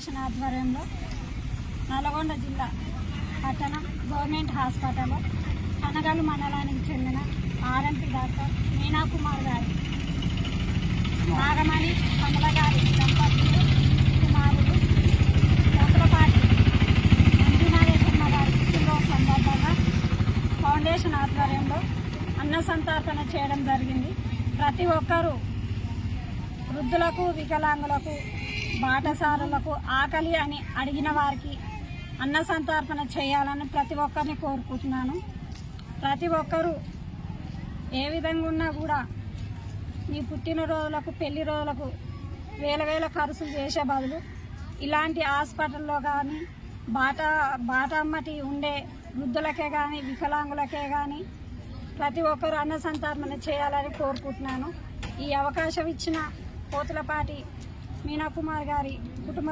Foundation ఆధ్వర్యంలో నల్గొండ జిల్లా పట్టణం గవర్నమెంట్ హాస్పిటల్లో కనగలు మండలానికి చెందిన ఆర్ఎంపీ డాక్టర్ మీనాకుమార్ గారి నాగమణి కమల గారి దంపతులు కుమారుడు కోతులపాటి మంజునాథమ్మ గారి పుట్టినరోజు సందర్భంగా ఫౌండేషన్ ఆధ్వర్యంలో అన్న సంతర్పణ చేయడం జరిగింది. ప్రతి ఒక్కరూ వృద్ధులకు, వికలాంగులకు, బాటసారులకు, ఆకలి అని అడిగిన వారికి అన్న సంతర్పణ చేయాలని ప్రతి ఒక్కరిని కోరుకుంటున్నాను. ప్రతి ఒక్కరూ ఏ విధంగా ఉన్నా కూడా మీ పుట్టినరోజులకు, పెళ్లి రోజులకు వేల ఖర్చులు చేసే బదులు ఇలాంటి హాస్పిటల్లో కానీ బాట అమ్మటి ఉండే వృద్ధులకే కానీ, వికలాంగులకే కానీ ప్రతి ఒక్కరూ అన్న సంతర్పణ చేయాలని కోరుకుంటున్నాను. ఈ అవకాశం ఇచ్చిన కోతులపాటి మీనాకుమార్ గారి కుటుంబ